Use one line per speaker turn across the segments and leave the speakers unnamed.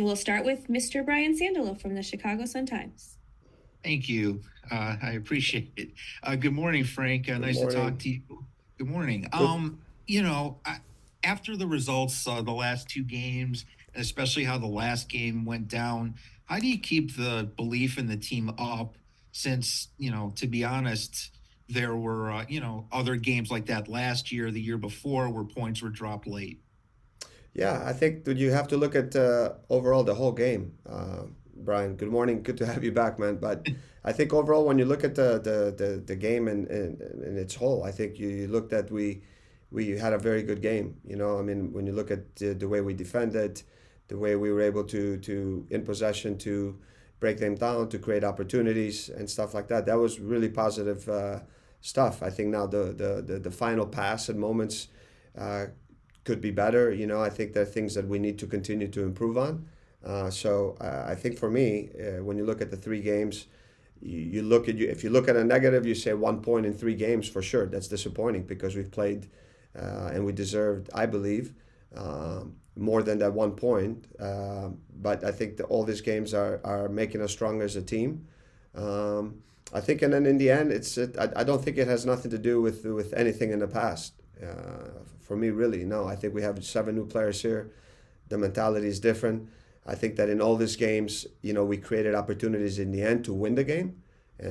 We'll start with Mr. Brian Sandalo from the Chicago Sun-Times.
Thank you. I appreciate it. Good morning, Frank.
Good
Nice to talk
morning.
to you. Good morning.
Good.
After the results, the last two games, especially how the last game went down, how do you keep the belief in the team up? Since, to be honest, there were, other games like that last year, the year before, where points were dropped late.
Yeah, I think that you have to look at overall the whole game. Brian, good morning. Good to have you back, man. But I think overall, when you look at the game in its whole, I think you looked at we had a very good game. I mean, when you look at the way we defended, the way we were able to in possession to break them down, to create opportunities and stuff like that, that was really positive stuff. I think now the final pass and moments uh, could be better. I think there are things that we need to continue to improve on. I think for me, when you look at the three games, you look at if you look at a negative, you say 1 point in three games for sure. That's disappointing because we've played and we deserved, I believe, more than that 1 point. But I think that all these games are making us stronger as a team. I think, and then in the end, I don't think it has nothing to do with anything in the past. For me, really, no. I think we have 7 new players here. The mentality is different. I think that in all these games, we created opportunities in the end to win the game,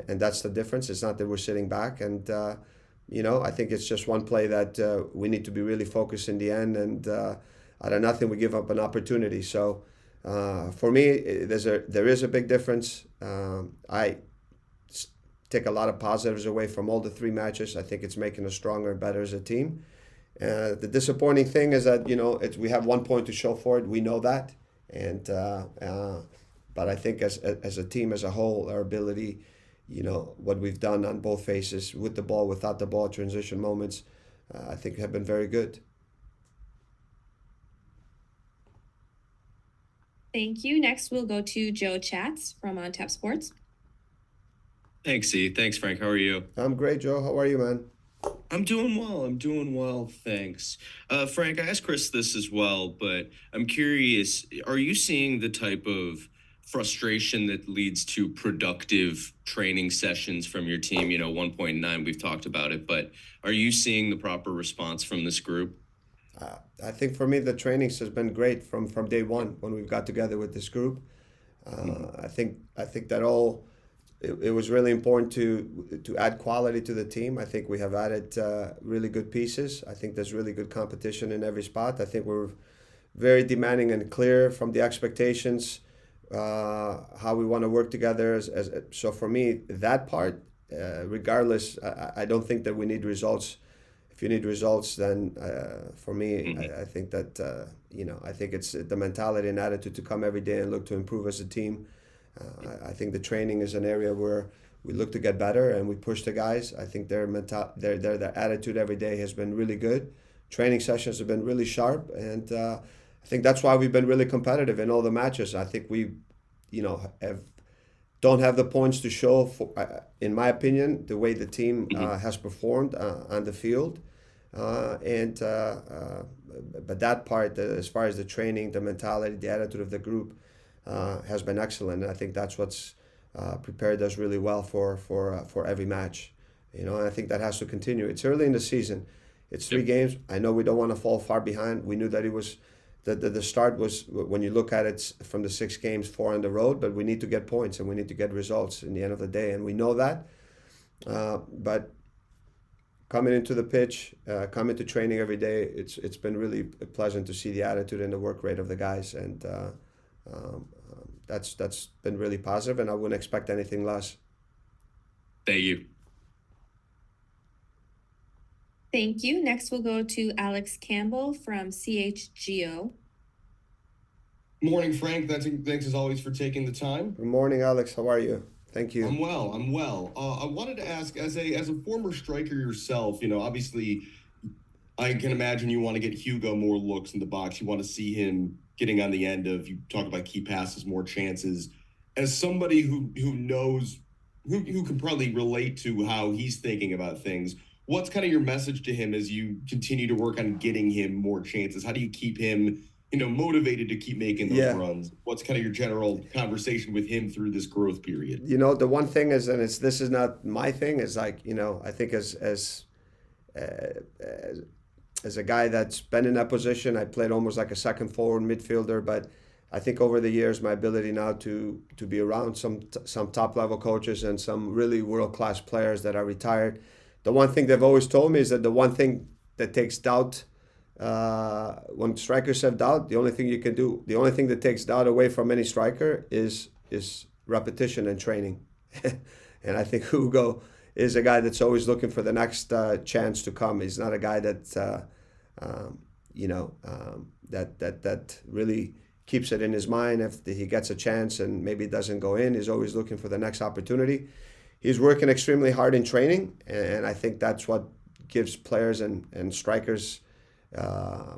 and that's the difference. It's not that we're sitting back, and I think it's just one play that we need to be really focused in the end, and out of nothing we give up an opportunity. So for me, there is a big difference. I take a lot of positives away from all the three matches. I think it's making us stronger and better as a team. The disappointing thing is that we have 1 point to show for it. We know that, and but I think as a team as a whole, our ability, what we've done on both phases, with the ball, without the ball, transition moments, I think have been very good.
Thank you. Next, we'll go to Joe Chats from On Tap Sports.
Thanks, E. Thanks, Frank. How are you?
I'm great, Joe. How are you, man?
I'm doing well. I'm doing well. Thanks. Frank, I asked Chris this as well, but I'm curious, are you seeing the type of frustration that leads to productive training sessions from your team? 1.9, we've talked about it, but are you seeing the proper response from this group?
I think for me, the trainings has been great from day one when we've got together with this group. I think that it was really important to add quality to the team. I think we have added really good pieces. I think there's really good competition in every spot. I think we're very demanding and clear from the expectations, how we want to work together. So for me, that part, regardless, I don't think that we need results. If you need results, then for me, I think that I think it's the mentality and attitude to come every day and look to improve as a team. I think the training is an area where we look to get better and we push the guys. I think their attitude every day has been really good. Training sessions have been really sharp, and I think that's why we've been really competitive in all the matches. I think we, don't have the points to show for, in my opinion, the way the team has performed on the field, and but that part, as far as the training, the mentality, the attitude of the group, has been excellent. And I think that's what's prepared us really well for every match. And I think that has to continue. It's early in the season. It's three games. I know we don't want to fall far behind. We knew that it was the start was, when you look at it from the 6 games, 4 on the road, but we need to get points and we need to get results in the end of the day, and we know that. But coming into the pitch, coming to training every day, it's been really pleasant to see the attitude and the work rate of the guys, and that's been really positive, and I wouldn't expect anything less.
Thank you.
Thank you. Next, we'll go to Alex Campbell from CHGO.
Morning, Frank. Thanks as always for taking the time.
Good morning, Alex. How are you? Thank you.
I'm well. I'm well. I wanted to ask, as a former striker yourself, obviously, I can imagine you want to get Hugo more looks in the box. You want to see him getting on the end of, you talk about key passes, more chances. As somebody who knows, who can probably relate to how he's thinking about things, what's kind of your message to him as you continue to work on getting him more chances? How do you keep him motivated to keep making those
Yeah.
runs? What's kind of your general conversation with him through this growth period?
The one thing is, and this is not my thing, is like, I think uh, as as a guy that's been in that position, I played almost like a second forward midfielder, but I think over the years, my ability now to be around some top level coaches and some really world class players that are retired. The one thing they've always told me is that the one thing that takes doubt, when strikers have doubt, the only thing that takes doubt away from any striker is repetition and training. And I think Hugo is a guy that's always looking for the next chance to come. He's not a guy um, that really keeps it in his mind if he gets a chance and maybe it doesn't go in. He's always looking for the next opportunity. He's working extremely hard in training, and I think that's what gives players and strikers.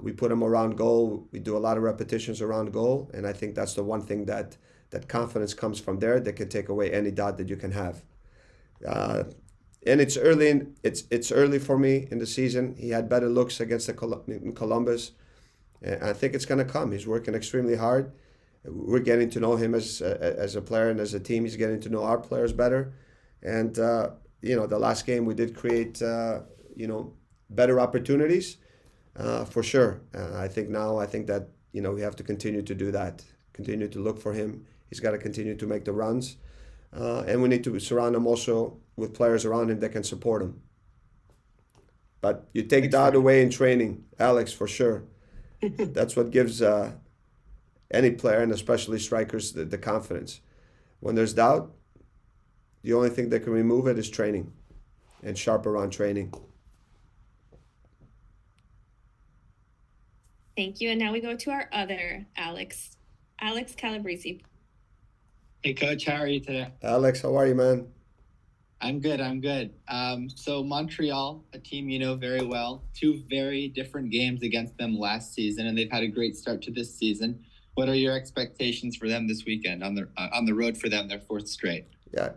We put them around goal. We do a lot of repetitions around goal, and I think that's the one thing that confidence comes from there that can take away any doubt that you can have. And it's early. It's early for me in the season. He had better looks against in Columbus. And I think it's going to come. He's working extremely hard. We're getting to know him as a player and as a team. He's getting to know our players better. And the last game we did create better opportunities for sure. I think that we have to continue to do that. Continue to look for him. He's got to continue to make the runs, and we need to surround him also with players around him that can support him. But you take that away in training, Alex, for sure. That's what gives any player, and especially strikers, the confidence. When there's doubt, the only thing that can remove it is training and sharp around training.
Thank you. And now we go to our other Alex Calabrese.
Hey, Coach, how are you today?
Alex, how are you, man?
I'm good. So Montreal, a team you know very well, two very different games against them last season, and they've had a great start to this season. What are your expectations for them this weekend on the road for them, their fourth straight?
Yeah,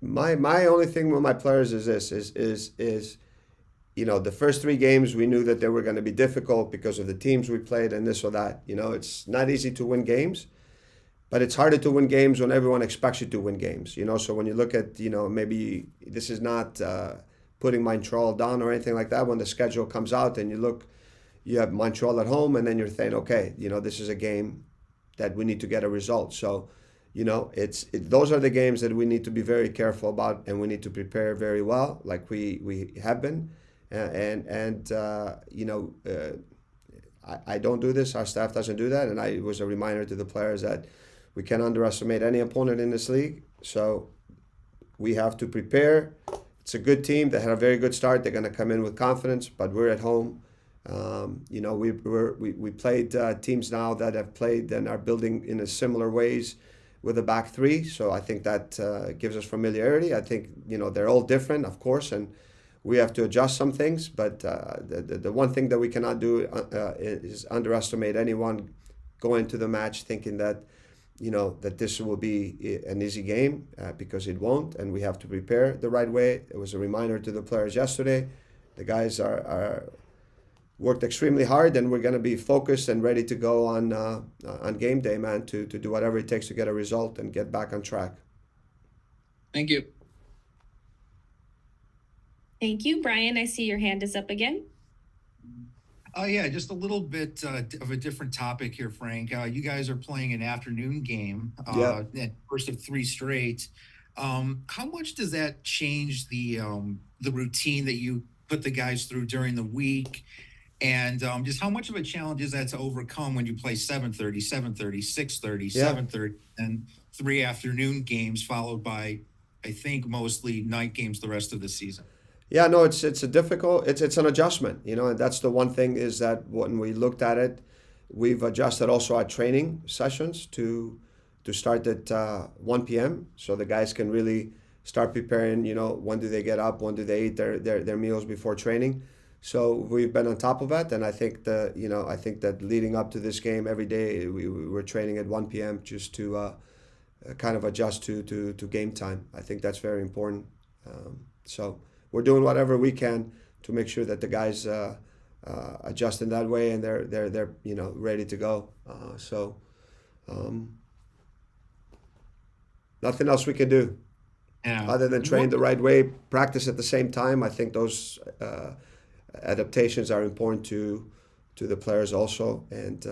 my only thing with my players is this: is the first three games we knew that they were going to be difficult because of the teams we played and this or that. It's not easy to win games. But it's harder to win games when everyone expects you to win games, So when you look at, maybe this is not putting Montreal down or anything like that. When the schedule comes out and you have Montreal at home, and then you're saying, okay, this is a game that we need to get a result. So, those are the games that we need to be very careful about, and we need to prepare very well, like we have been. I don't do this. Our staff doesn't do that, and it was a reminder to the players that we can't underestimate any opponent in this league. So we have to prepare. It's a good team. They had a very good start. They're going to come in with confidence, but we're at home. We played teams now that have played and are building in a similar ways with a back three. So I think that gives us familiarity. I think they're all different, of course, and we have to adjust some things. But the one thing that we cannot do is underestimate anyone going into the match thinking that that this will be an easy game, because it won't, and we have to prepare the right way. It was a reminder to the players yesterday. The guys are worked extremely hard, and we're going to be focused and ready to go on game day, man, to do whatever it takes to get a result and get back on track.
Thank you.
Thank you. Brian, I see your hand is up again.
Yeah, just a little bit of a different topic here, Frank. You guys are playing an afternoon game, first of three straight. How much does that change the routine that you put the guys through during the week? And just how much of a challenge is that to overcome when you play 7:30, 7:30, 6:30, 7:30, and three afternoon games followed by, I think, mostly night games the rest of the season?
Yeah, no, it's an adjustment, and that's the one thing is that when we looked at it, we've adjusted also our training sessions to start at 1 p.m. so the guys can really start preparing. When do they get up? When do they eat their meals before training? So we've been on top of it, and I think that leading up to this game every day we're training at 1 p.m. just to kind of adjust to game time. I think that's very important. So we're doing whatever we can to make sure that the guys adjust in that way, and they're ready to go. Nothing else we can do
Yeah.
other than train the right way, practice at the same time. I think those adaptations are important to the players also, and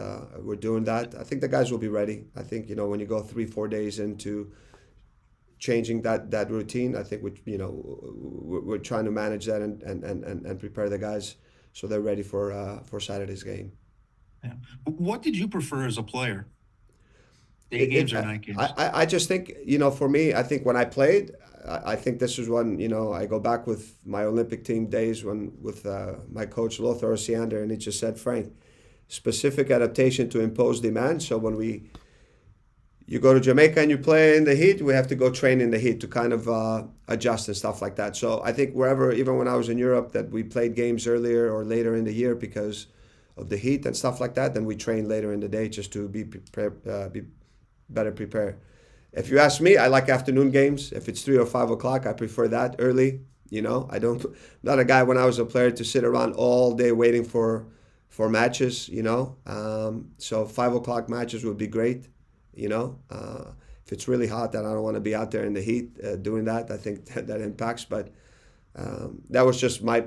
we're doing that. I think the guys will be ready. I think when you go 3-4 days into changing that routine, I think we're trying to manage that and prepare the guys so they're ready for Saturday's game.
Yeah. What did you prefer as a player? Day games or night games?
I just think, for me, I think when I played, I think this is when, I go back with my Olympic team days with my coach Lothar Osiander, and he just said, Frank, specific adaptation to impose demand. So when you go to Jamaica and you play in the heat, we have to go train in the heat to kind of adjust and stuff like that. So I think wherever, even when I was in Europe, that we played games earlier or later in the year because of the heat and stuff like that, then we train later in the day just to be better prepared. If you ask me, I like afternoon games. If it's 3 or 5 o'clock, I prefer that early. I don't, not a guy when I was a player to sit around all day waiting for matches. So 5 o'clock matches would be great. If it's really hot, then I don't want to be out there in the heat doing that. I think that impacts. But that was just my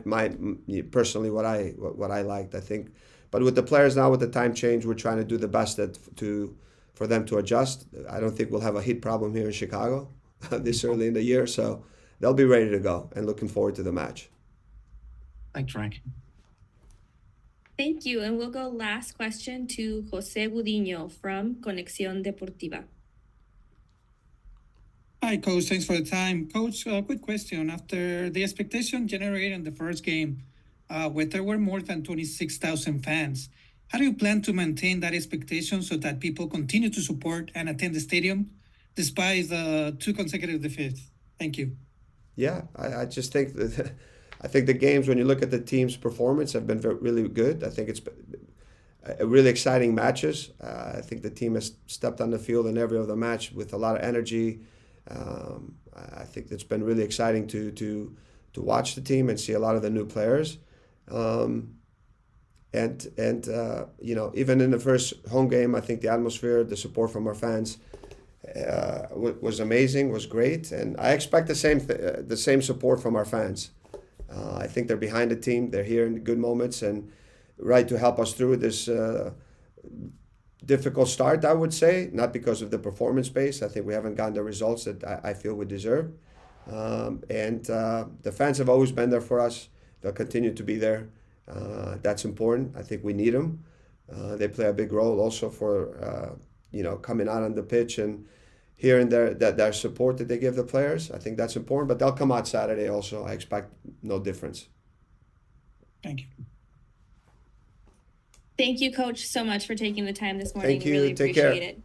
personally what I liked. I think, but with the players now, with the time change, we're trying to do the best for them to adjust. I don't think we'll have a heat problem here in Chicago this early in the year, so they'll be ready to go and looking forward to the match.
Thanks, Frank.
Thank you. And we'll go last question to Jose Budino from Conexión Deportiva.
Hi, Coach. Thanks for the time. Coach, quick question. After the expectation generated in the first game, where there were more than 26,000 fans, how do you plan to maintain that expectation so that people continue to support and attend the stadium despite the 2 consecutive defeats? Thank you.
Yeah, I just think that I think the games, when you look at the team's performance, have been really good. I think it's really exciting matches. I think the team has stepped on the field in every other match with a lot of energy. I think it's been really exciting to watch the team and see a lot of the new players. Even in the first home game, I think the atmosphere, the support from our fans was amazing, was great, and I expect the same support from our fans. I think they're behind the team. They're here in good moments and right to help us through this difficult start, I would say, not because of the performance base. I think we haven't gotten the results that I feel we deserve. The fans have always been there for us. They'll continue to be there. That's important. I think we need them. They play a big role also for coming out on the pitch and hearing their support that they give the players. I think that's important. But they'll come out Saturday also. I expect no difference.
Thank you.
Thank you, Coach, so much for taking the time this morning.
Thank you.
Really
Take
appreciate
care.
it.